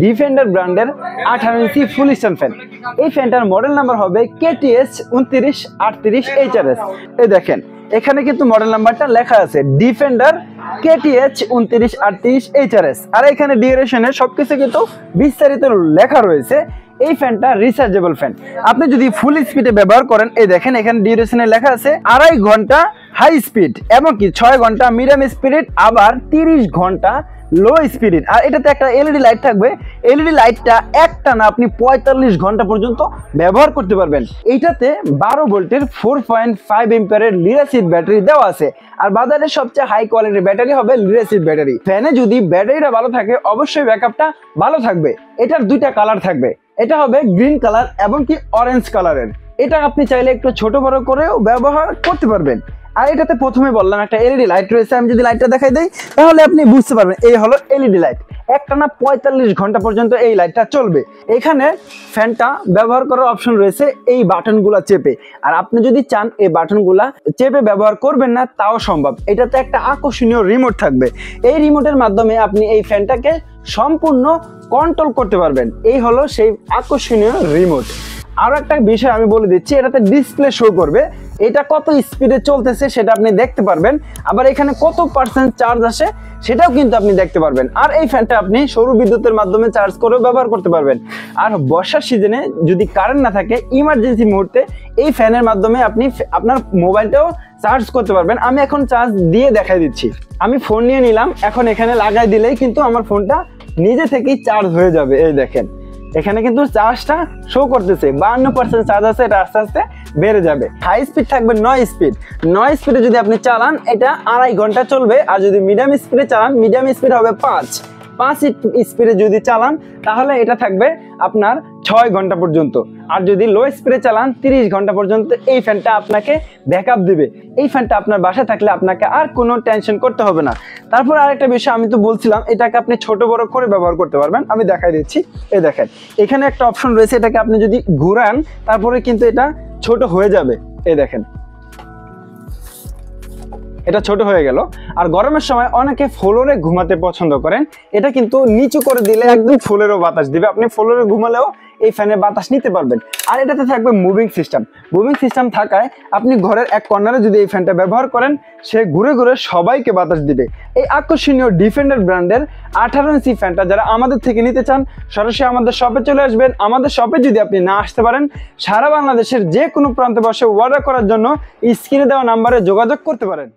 Defender ব্র্যান্ডের 18 ইঞ্চি ফুল stand fan. এই ফ্যানটার model number হবে KTH 2938 HRS। এই দেখেন এখানে কিন্তু মডেল নাম্বারটা লেখা আছে ডিফেন্ডার KTH 2938 HRS, আর এখানে ডিউরেশনের সবকিছু কিন্তু বিস্তারিত লেখা রয়েছে। এই ফ্যানটা রিচার্জেবল ফ্যান। আপনি যদি ফুল স্পিডে ব্যবহার করেন, এই দেখেন এখানে ডিউরেশনে লেখা আছে 2.5 ঘন্টা হাই স্পিড এবং কি 6 ঘন্টা মিডিয়াম স্পিড, আবার 30 ঘন্টা লো স্পিড। আর এটাতে একটা এলইডি লাইট থাকবে। এলইডি লাইটটা একটানা আপনি 45 ঘন্টা পর্যন্ত ব্যবহার করতে পারবেন। এইটাতে 12 ভোল্টের 4.5 এম্পিয়ারের লিড অ্যাসিড ব্যাটারি দেওয়া আছে। আর বাজারের সবচেয়ে হাই কোয়ালিটির ব্যাটারি হবে লিড অ্যাসিড ব্যাটারি। ফ্যানে যদি ব্যাটারিটা ভালো থাকে অবশ্যই ব্যাকআপটা ভালো থাকবে। এটার দুইটা কালার থাকবে, এটা হবে গ্রিন কালার এবং কি অরেঞ্জ কালারের। এটা আপনি চাইলে একটু ছোট বড় করেও ব্যবহার করতে পারবেন। আর এটাতে প্রথমে বললাম একটা এলইডি লাইট রয়েছে। আমি যদি লাইটটা দেখাই দেই তাহলে আপনি বুঝতে পারবেন এই হলো এলইডি লাইট। একটানা 45 ঘন্টা পর্যন্ত এই লাইটটা চলবে। এখানে ফ্যানটা ব্যবহার করার অপশন রয়েছে এই বাটনগুলো চেপে। আর আপনি যদি চান এই বাটনগুলা চেপে ব্যবহার করবেন না তাও সম্ভব। এটাতে একটা আকর্ষণীয় রিমোট থাকবে। এই রিমোটের মাধ্যমে আপনি এই ফ্যানটাকে সম্পূর্ণ কন্ট্রোল করতে পারবেন। এই হলো সেই আকর্ষণীয় রিমোট। আরো একটা বিষয় আমি বলে দিচ্ছি, এটাতে ডিসপ্লে শো করবে এটা কত স্পিডে চলতেছে সেটা আপনি দেখতে পারবেন। আবার এখানে কত পার্সেন্ট চার্জ আসে সেটাও কিন্তু আপনি দেখতে পারবেন। আর এই ফ্যানটা আপনি সৌর বিদ্যুতের মাধ্যমে চার্জ করেও ব্যবহার করতে পারবেন। আর বর্ষার সিজনে যদি কারেন্ট না থাকে ইমার্জেন্সি মুহূর্তে এই ফ্যানের মাধ্যমে আপনি আপনার মোবাইলটাও চার্জ করতে পারবেন। আমি এখন চার্জ দিয়ে দেখাই দিচ্ছি। আমি ফোন নিয়ে নিলাম, এখন এখানে লাগাই দিলেই কিন্তু আমার ফোনটা নিজে থেকেই চার্জ হয়ে যাবে। এই দেখেন এখানে কিন্তু চার্জটা শো করতেছে 52% চার্জ আছে। এটা আস্তে আস্তে বেড়ে যাবে। হাই স্পিড থাকবে 9 স্পিড। 9 স্পিডে যদি আপনি চালান এটা 2.5 ঘন্টা চলবে। আর যদি মিডিয়াম স্পিডে চালান, মিডিয়াম স্পিড হবে 5 স্পিডে যদি চালান তাহলে এটা থাকবে আপনার 6 ঘন্টা পর্যন্ত। আর যদি লো স্পিডে চালান 30 ঘন্টা পর্যন্ত এই ফ্যানটা আপনাকে ব্যাকআপ দিবে। এই ফ্যানটা আপনার বাসায় থাকলে আপনাকে আর কোনো টেনশন করতে হবে না। তারপর আরেকটা বিষয় আমি তো বলছিলাম এটাকে আপনি ছোট বড় করে ব্যবহার করতে পারবেন। আমি দেখাই দিচ্ছি। এই দেখেন এখানে একটা অপশন রয়েছে, এটাকে আপনি যদি ঘুরান তারপরে কিন্তু এটা ছোট হয়ে যাবে। এই দেখেন এটা ছোট হয়ে গেল। আর গরমের সময় অনেকে ফ্লোরে ঘুমাতে পছন্দ করেন, এটা কিন্তু নিচু করে দিলে একদম ফ্লোরেও বাতাস দিবে। আপনি ফ্লোরে ঘুমালেও এই ফ্যানের বাতাস নিতে পারবেন। আর এটাতে থাকবে মুভিং সিস্টেম। মুভিং সিস্টেম থাকায় আপনি ঘরের এক কর্নারে যদি এই ফ্যানটা ব্যবহার করেন সে ঘুরে ঘুরে সবাইকে বাতাস দিবে। এই আকর্ষণীয় ডিফেন্ডার ব্র্যান্ডের 18 ইঞ্চি ফ্যানটা যারা আমাদের থেকে নিতে চান সরাসরি আমাদের শপে চলে আসবেন। আমাদের শপে যদি আপনি না আসতে পারেন সারা বাংলাদেশের যে কোনো প্রান্তে বসে অর্ডার করার জন্য স্ক্রিনে দেওয়া নাম্বারে যোগাযোগ করতে পারেন।